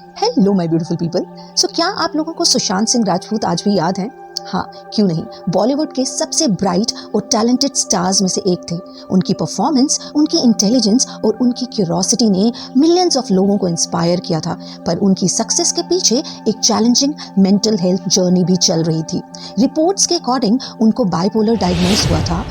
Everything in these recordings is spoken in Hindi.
Hello my beautiful people. So क्या आप लोगों को सुशांत सिंह राजपूत आज भी याद हैं? हाँ, क्यों नहीं। बॉलीवुड के सबसे ब्राइट और टैलेंटेड स्टार्स में से एक थे। उनकी परफॉर्मेंस, उनकी इंटेलिजेंस और उनकी क्यूरोसिटी ने मिलियंस ऑफ लोगों को इंस्पायर किया था। पर उनकी सक्सेस के पीछे एक चैलेंजिंग मेंटल हेल्थ जर्नी भी चल रही थी। रिपोर्ट्स के अकॉर्डिंग उनको बाइपोलर डायग्नोज हुआ था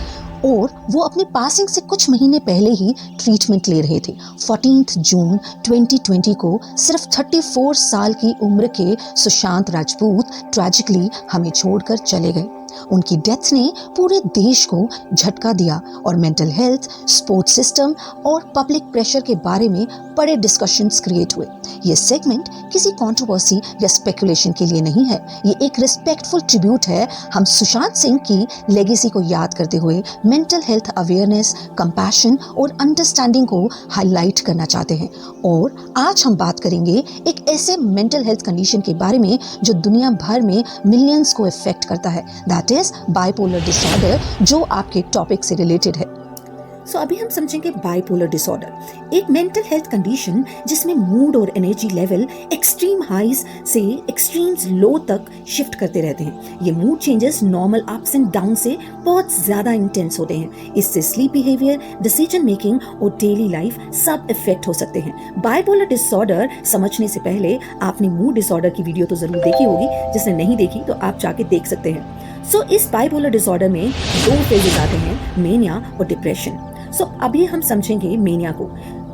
और वो अपनी पासिंग से कुछ महीने पहले ही ट्रीटमेंट ले रहे थे। 14 जून 2020 को सिर्फ 34 साल की उम्र के सुशांत राजपूत ट्रेजिकली हमें छोड़कर चले गए। उनकी डेथ ने पूरे देश को झटका दिया और मेंटल हेल्थ, स्पोर्ट्स सिस्टम और पब्लिक प्रेशर के बारे में बड़े डिस्कशंस क्रिएट हुए। ये सेगमेंट किसी कंट्रोवर्सी या स्पेकुलेशन के लिए नहीं है, ये एक रिस्पेक्टफुल ट्रिब्यूट है। हम सुशांत सिंह की लेगेसी को याद करते हुए मेंटल हेल्थ अवेयरनेस, कंपैशन और अंडरस्टैंडिंग को हाईलाइट करना चाहते हैं। और आज हम बात करेंगे एक ऐसे मेंटल हेल्थ कंडीशन के बारे में जो दुनिया भर में मिलियंस को इफेक्ट करता है, दैट इज बाइपोलर डिसऑर्डर, जो आपके टॉपिक से रिलेटेड है। अभी हम समझेंगे बाइपोलर डिसऑर्डर, एक मेंटल हेल्थ कंडीशन जिसमें मूड और एनर्जी लेवल एक्सट्रीम हाईज से एक्सट्रीम्स लो तक शिफ्ट करते रहते हैं। ये mood changes normal ups and down से बहुत ज्यादा इंटेंस होते हैं। इससे स्लीप बिहेवियर, डिसीजन मेकिंग और डेली लाइफ सब इफेक्ट हो सकते हैं। बाइपोलर डिसऑर्डर समझने से पहले आपने मूड डिसऑर्डर की वीडियो तो जरूर देखी होगी, जिसने नहीं देखी तो आप जाके देख सकते हैं। इस बाइपोलर डिसऑर्डर में दो फेजेस आते हैं, मेनिया और डिप्रेशन। अभी हम समझेंगे मेनिया को।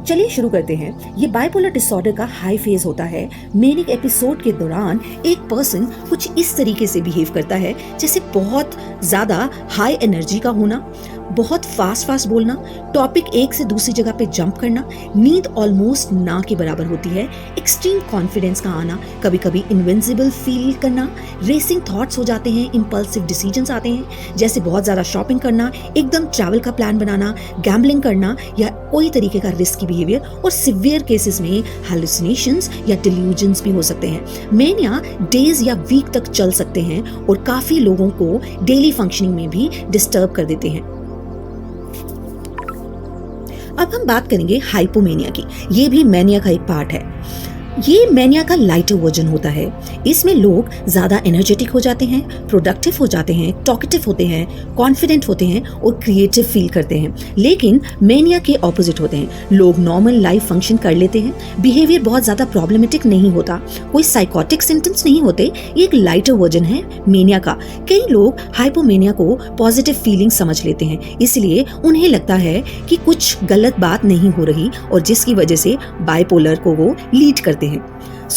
चलिए शुरू करते हैं। ये बाइपोलर डिसऑर्डर का हाई फेज होता है। मेनिक एपिसोड के दौरान एक पर्सन कुछ इस तरीके से बिहेव करता है जैसे बहुत ज्यादा हाई एनर्जी का होना, बहुत फास्ट बोलना, टॉपिक एक से दूसरी जगह पे जंप करना, नींद ऑलमोस्ट ना के बराबर होती है, एक्सट्रीम कॉन्फिडेंस का आना, कभी कभी इनविंसिबल फील करना, रेसिंग थॉट्स हो जाते हैं, इंपल्सिव डिसीजंस आते हैं जैसे बहुत ज्यादा शॉपिंग करना, एकदम ट्रैवल का प्लान बनाना, गैम्बलिंग करना या कोई तरीके का रिस्की बिहेवियर, और सिवियर केसेस में हैलुसिनेशंस या डिल्यूजन्स भी हो सकते हैं। मेनिया डेज या वीक तक चल सकते हैं और काफी लोगों को डेली फंक्शनिंग में भी डिस्टर्ब कर देते हैं। अब हम बात करेंगे हाइपोमेनिया की। ये भी मेनिया का एक पार्ट है। ये मेनिया का लाइटर वर्जन होता है। इसमें लोग ज्यादा एनर्जेटिक हो जाते हैं, प्रोडक्टिव हो जाते हैं, टॉकेटिव होते हैं, कॉन्फिडेंट होते हैं और क्रिएटिव फील करते हैं। लेकिन मेनिया के ऑपोजिट होते हैं। लोग नॉर्मल लाइफ फंक्शन कर लेते हैं, बिहेवियर बहुत ज्यादा प्रॉब्लमेटिक नहीं होता, कोई साइकोटिक सिम्टम्स नहीं होते। ये एक लाइटर वर्जन है मेनिया का। कई लोग हाइपोमेनिया को पॉजिटिव फीलिंग समझ लेते हैं, इसलिए उन्हें लगता है कि कुछ गलत बात नहीं हो रही और जिसकी वजह से बाइपोलर को वो लीड करते हैं।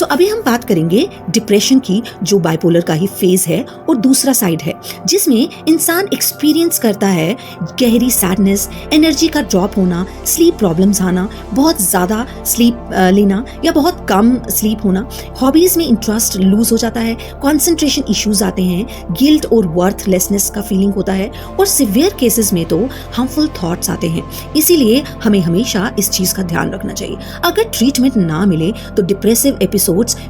अभी हम बात करेंगे डिप्रेशन की, जो बाइपोलर का ही फेज है और दूसरा साइड है, जिसमें इंसान एक्सपीरियंस करता है गहरी सैडनेस, एनर्जी का ड्रॉप होना, स्लीप प्रॉब्लम्स आना, बहुत ज्यादा स्लीप लेना या बहुत कम स्लीप होना, हॉबीज में इंटरेस्ट लूज हो जाता है, कॉन्सेंट्रेशन इश्यूज आते हैं, गिल्ट और वर्थलेसनेस का फीलिंग होता है और सिवियर केसेस में तो हार्मफुल थॉट्स आते हैं। इसीलिए हमें हमेशा इस चीज का ध्यान रखना चाहिए। अगर ट्रीटमेंट ना मिले तो डिप्रेसिव एपिसोड्स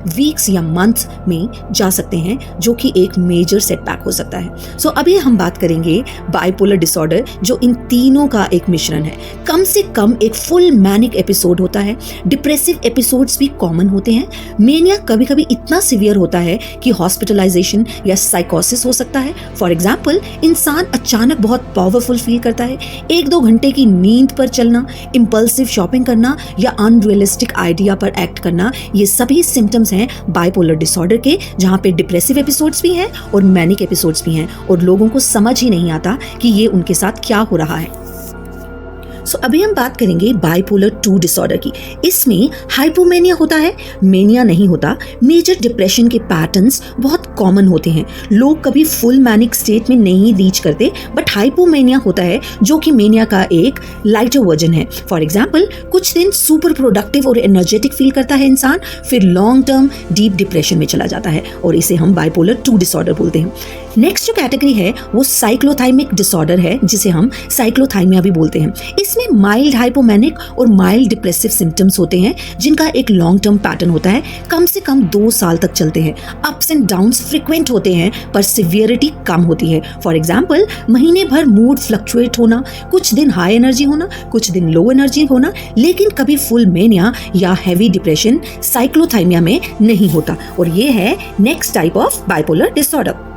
वीक्स या मंथ में जा सकते हैं, जो कि एक मेजर सेटबैक हो सकता है। अभी हम बात करेंगे बाइपोलर डिसऑर्डर, जो इन तीनों का एक मिश्रण है। कम से कम एक फुल मैनिक एपिसोड होता है। डिप्रेसिव एपिसोड्स भी कॉमन होते हैं। मेनिया कभी कभी इतना सिवियर होता है कि हॉस्पिटलाइजेशन या साइकोसिस हो सकता है। फॉर एग्जाम्पल, इंसान अचानक बहुत पावरफुल फील करता है, 1-2 घंटे की नींद पर चलना, इंपल्सिव शॉपिंग करना या अनरियलिस्टिक आइडिया पर एक्ट करना, ये सभी सिम्टम्स हैं बाइपोलर डिसऑर्डर के, जहां पे डिप्रेसिव एपिसोड्स भी हैं और मैनिक एपिसोड्स भी हैं और लोगों को समझ ही नहीं आता कि ये उनके साथ क्या हो रहा है। अभी हम बात करेंगे बाइपोलर 2 डिसऑर्डर की। इसमें हाइपोमेनिया होता है, मेनिया नहीं होता। मेजर डिप्रेशन के पैटर्न्स बहुत कॉमन होते हैं। लोग कभी फुल मैनिक स्टेट में नहीं रीच करते, बट हाइपोमेनिया होता है जो कि मेनिया का एक लाइटर वर्जन है। फॉर एग्जाम्पल, कुछ दिन सुपर प्रोडक्टिव और एनर्जेटिक फील करता है इंसान, फिर लॉन्ग टर्म डीप डिप्रेशन में चला जाता है और इसे हम बाइपोलर 2 डिसऑर्डर बोलते हैं। नेक्स्ट जो कैटेगरी है वो साइक्लोथाइमिक डिसऑर्डर है, जिसे हम साइक्लोथाइमिया भी बोलते हैं। इसमें इसमें माइल्ड हाइपोमैनिक और माइल्ड डिप्रेसिव सिम्टम्स होते हैं जिनका एक लॉन्ग टर्म पैटर्न होता है, कम से कम 2 साल तक चलते हैं। अप्स एंड डाउन्स फ्रिक्वेंट होते हैं पर सिवियरिटी कम होती है। फॉर एग्जाम्पल, महीने भर मूड फ्लक्चुएट होना, कुछ दिन हाई एनर्जी होना, कुछ दिन लो एनर्जी होना, लेकिन कभी फुल मेनिया या हैवी डिप्रेशन साइक्लोथाइमिया में नहीं होता। और ये है next type of bipolar disorder.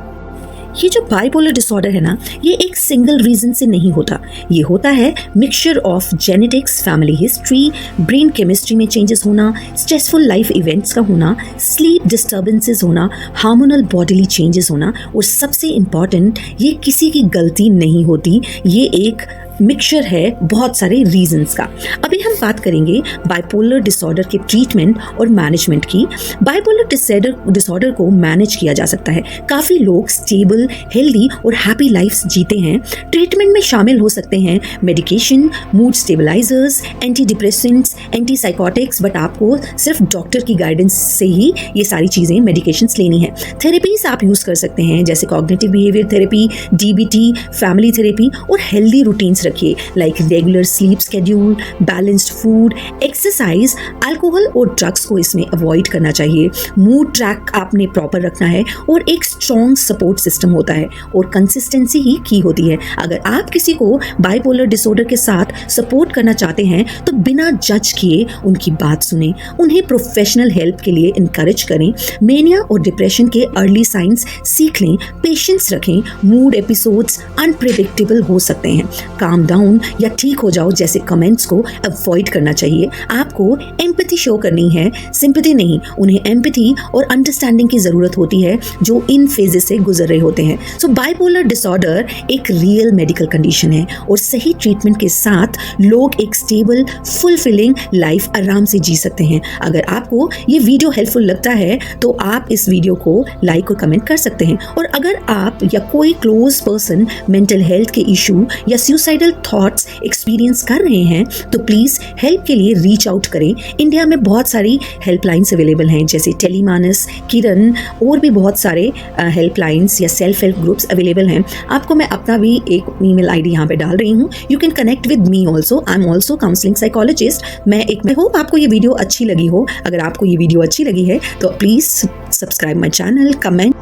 ये जो बाइपोलर डिसऑर्डर है ना, ये एक सिंगल रीजन से नहीं होता। ये होता है mixture of genetics, family history, brain chemistry में चेंजेस होना, स्ट्रेसफुल लाइफ इवेंट्स का होना, स्लीप डिस्टर्बेंसेस होना, हार्मोनल बॉडीली चेंजेस होना, और सबसे इम्पॉर्टेंट, ये किसी की गलती नहीं होती। ये एक मिक्सचर है बहुत सारे रीजंस का। अभी हम बात करेंगे बाइपोलर डिसऑर्डर के ट्रीटमेंट और मैनेजमेंट की। बाइपोलर डिसऑर्डर को मैनेज किया जा सकता है। काफ़ी लोग स्टेबल, हेल्दी और हैप्पी लाइफ जीते हैं। ट्रीटमेंट में शामिल हो सकते हैं medication, mood stabilisers, anti depressants, anti psychotics, but आपको सिर्फ डॉक्टर की गाइडेंस से ही ये सारी चीज़ें मेडिकेशंस लेनी है। थेरेपीज आप यूज़ कर सकते हैं जैसे cognitive behaviour therapy, DBT, family therapy, और हेल्दी रूटीन्स रखिए like regular sleep schedule, balanced food, exercise. Alcohol और ड्रग्स को इसमें अवॉइड करना चाहिए। मूड ट्रैक आपने प्रॉपर रखना है और एक स्ट्रॉन्ग सपोर्ट सिस्टम होता है, और कंसिस्टेंसी ही की होती है। अगर आप किसी को बाइपोलर डिसऑर्डर के साथ सपोर्ट करना चाहते हैं तो बिना जज किए उनकी बात सुने, उन्हें प्रोफेशनल हेल्प के लिए इनकरेज करें। मेनिया और डिप्रेशन के अर्ली साइंस सीख लें, पेशेंस रखें। मूड एपिसोड्स अनप्रेडिक्टेबल हो सकते हैं। काम डाउन या ठीक हो जाओ जैसे कमेंट्स को अवॉइड करना चाहिए। आपको एम्पैथी शो करनी है, सिंपैथी नहीं। उन्हें एम्पैथी और अंडरस्टैंडिंग की जरूरत होती है जो इन फेजेस से गुजर रहे होते हैं। सो बाइपोलर डिसऑर्डर एक रियल मेडिकल कंडीशन है, और सही ट्रीटमेंट के साथ लोग एक स्टेबल, फुलफिलिंग लाइफ आराम से जी सकते हैं। अगर आपको ये वीडियो हेल्पफुल लगता है तो आप इस वीडियो को लाइक और कमेंट कर सकते हैं। और अगर आप या कोई क्लोज पर्सन मेंटल हेल्थ के इशू या सुसाइडल थॉट्स एक्सपीरियंस कर रहे हैं तो प्लीज़ हेल्प के लिए रीच आउट करें। इंडिया में बहुत सारी हेल्पलाइंस अवेलेबल हैं जैसे टेलीमानस, किरण, और भी बहुत सारे हेल्पलाइंस या सेल्फ हेल्प ग्रुप्स अवेलेबल हैं। आपको मैं अपना भी एक ईमेल आईडी यहाँ पे डाल रही हूँ। You can connect with me also. I am also counselling psychologist. मैं होप आपको ये वीडियो अच्छी लगी हो। अगर आपको ये वीडियो अच्छी लगी है तो please subscribe my channel, comment